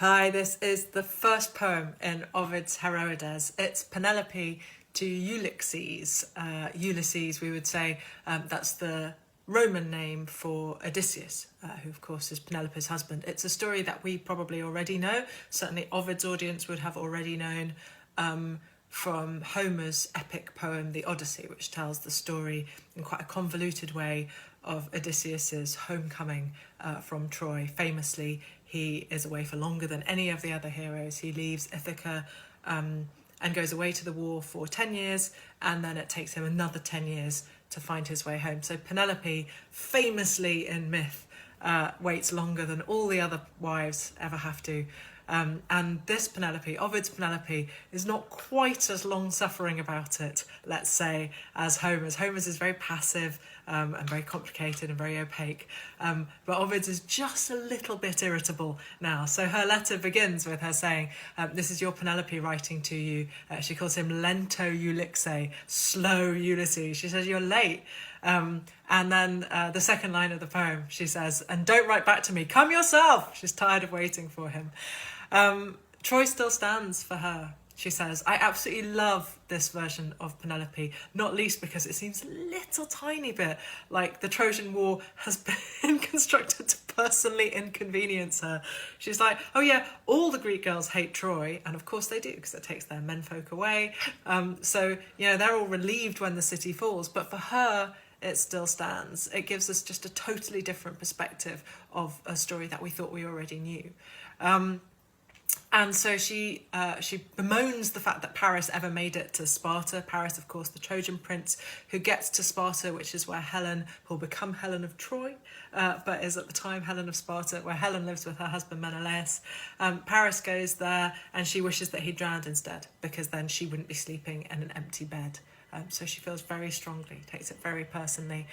Hi, this is the first poem in Ovid's Heroides. It's Penelope to Ulysses. Ulysses, we would say, that's the Roman name for Odysseus, who of course is Penelope's husband. It's a story that we probably already know. Certainly Ovid's audience would have already known from Homer's epic poem, the Odyssey, which tells the story in quite a convoluted way of Odysseus's homecoming from Troy. Famously, he is away for longer than any of the other heroes. He leaves Ithaca and goes away to the war for 10 years, and then it takes him another 10 years to find his way home. So Penelope, famously in myth, waits longer than all the other wives ever have to. And this Penelope, Ovid's Penelope, is not quite as long-suffering about it, let's say, as Homer's. Homer's is very passive and very complicated and very opaque. But Ovid's is just a little bit irritable now. So her letter begins with her saying, this is your Penelope writing to you. She calls him lento Ulysses, slow Ulysses. She says, you're late. And then the second line of the poem, she says, and don't write back to me, come yourself. She's tired of waiting for him. Troy still stands for her, she says. I absolutely love this version of Penelope, not least because it seems a little tiny bit like the Trojan War has been constructed to personally inconvenience her. She's like, oh yeah, all the Greek girls hate Troy, and of course they do, because it takes their menfolk away. So, you know, they're all relieved when the city falls, but for her, it still stands. It gives us just a totally different perspective of a story that we thought we already knew. And so she bemoans the fact that Paris ever made it to Sparta. Paris, of course, the Trojan prince who gets to Sparta, which is where Helen will become Helen of Troy, but is at the time Helen of Sparta, where Helen lives with her husband Menelaus. Paris goes there and she wishes that he drowned instead, because then she wouldn't be sleeping in an empty bed. So she feels very strongly, takes it very personally.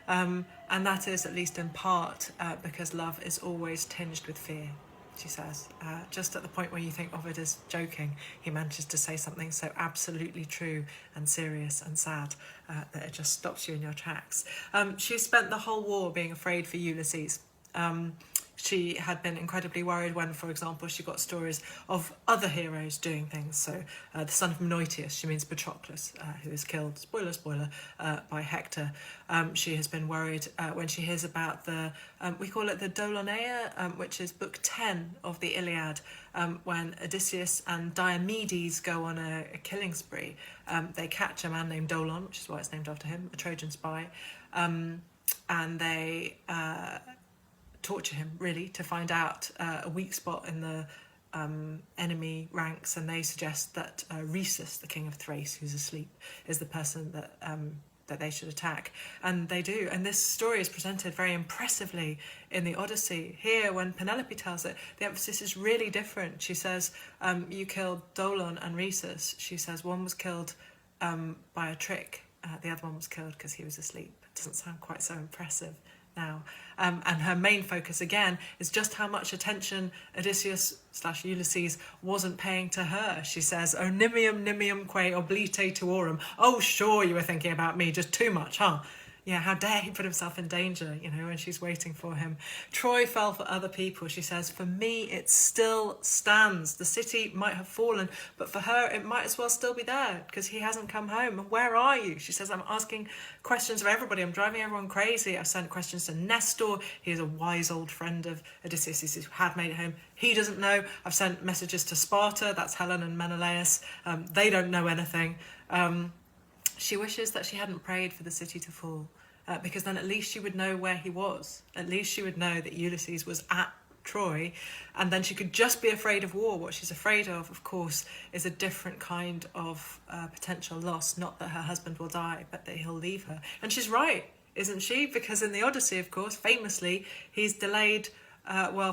And that is, at least in part, because love is always tinged with fear, she says. Just at the point where you think Ovid is joking, he manages to say something so absolutely true and serious and sad that it just stops you in your tracks. She spent the whole war being afraid for Ulysses. She had been incredibly worried when, for example, she got stories of other heroes doing things. So the son of Menoetius, she means Patroclus, who is killed, spoiler, by Hector. She has been worried when she hears about the, we call it the Doloneia, which is book 10 of the Iliad, when Odysseus and Diomedes go on a killing spree. They catch a man named Dolon, which is why it's named after him, a Trojan spy, and they torture him, really, to find out a weak spot in the enemy ranks, and they suggest that Rhesus, the king of Thrace, who's asleep, is the person that they should attack. And they do. And this story is presented very impressively in the Odyssey. Here, when Penelope tells it, the emphasis is really different. She says, you killed Dolon and Rhesus. She says one was killed by a trick. The other one was killed because he was asleep. It doesn't sound quite so impressive now. And her main focus, again, is just how much attention Odysseus/Ulysses wasn't paying to her. She says, "O nimium quae oblite tuorum." Oh, sure, you were thinking about me, just too much, huh? Yeah, how dare he put himself in danger, you know, when she's waiting for him. Troy fell for other people, she says. For me, it still stands. The city might have fallen, but for her, it might as well still be there because he hasn't come home. And where are you? She says, I'm asking questions of everybody. I'm driving everyone crazy. I've sent questions to Nestor. He is a wise old friend of Odysseus who had made it home. He doesn't know. I've sent messages to Sparta. That's Helen and Menelaus. They don't know anything. She wishes that she hadn't prayed for the city to fall, because then at least she would know where he was. At least she would know that Ulysses was at Troy, and then she could just be afraid of war. What she's afraid of course, is a different kind of potential loss. Not that her husband will die, but that he'll leave her. And she's right, isn't she? Because in the Odyssey, of course, famously, he's delayed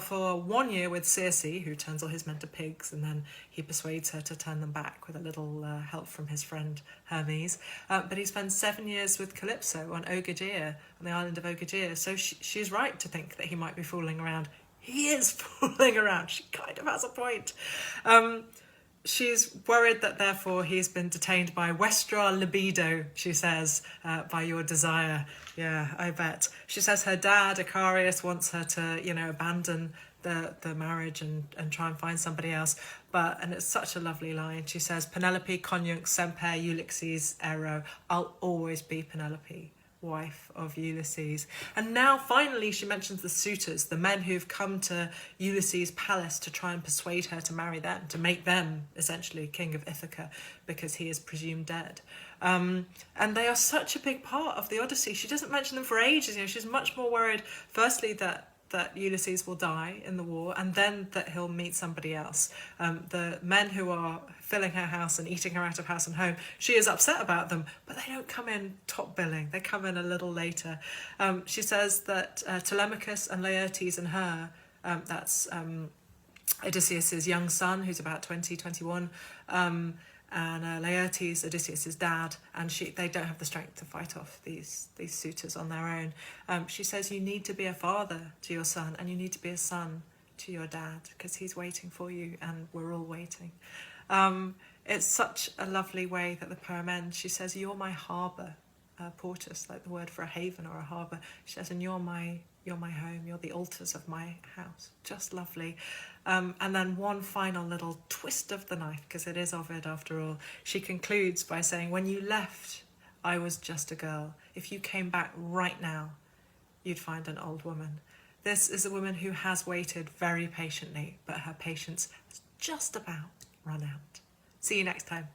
for 1 year with Circe, who turns all his men to pigs, and then he persuades her to turn them back with a little help from his friend Hermes. But he spends 7 years with Calypso on Ogygia, on the island of Ogygia. So she's right to think that he might be fooling around. He is fooling around. She kind of has a point. She's worried that therefore he's been detained by Vestra libido, she says, by your desire. Yeah, I bet. She says her dad, Icarius, wants her to, abandon the marriage and try and find somebody else. And it's such a lovely line. She says, Penelope conjunct semper Ulysses ero. I'll always be Penelope, wife of Ulysses. And now finally she mentions the suitors, the men who've come to Ulysses' palace to try and persuade her to marry them, to make them essentially king of Ithaca, because he is presumed dead. And they are such a big part of the Odyssey. She doesn't mention them for ages. She's much more worried, firstly, that Ulysses will die in the war, and then that he'll meet somebody else. The men who are filling her house and eating her out of house and home, she is upset about them, but they don't come in top billing. They come in a little later. She says that Telemachus and Laertes and her, that's Odysseus' young son, who's about 21, and Laertes, Odysseus' dad, and they don't have the strength to fight off these suitors on their own. She says you need to be a father to your son, and you need to be a son to your dad, because he's waiting for you, and we're all waiting. It's such a lovely way that the poem ends. She says, you're my harbour, portus, like the word for a haven or a harbour. She says, and you're my home, you're the altars of my house. Just lovely. And then one final little twist of the knife, because it is Ovid after all. She concludes by saying, when you left, I was just a girl. If you came back right now, you'd find an old woman. This is a woman who has waited very patiently, but her patience has just about run out. See you next time.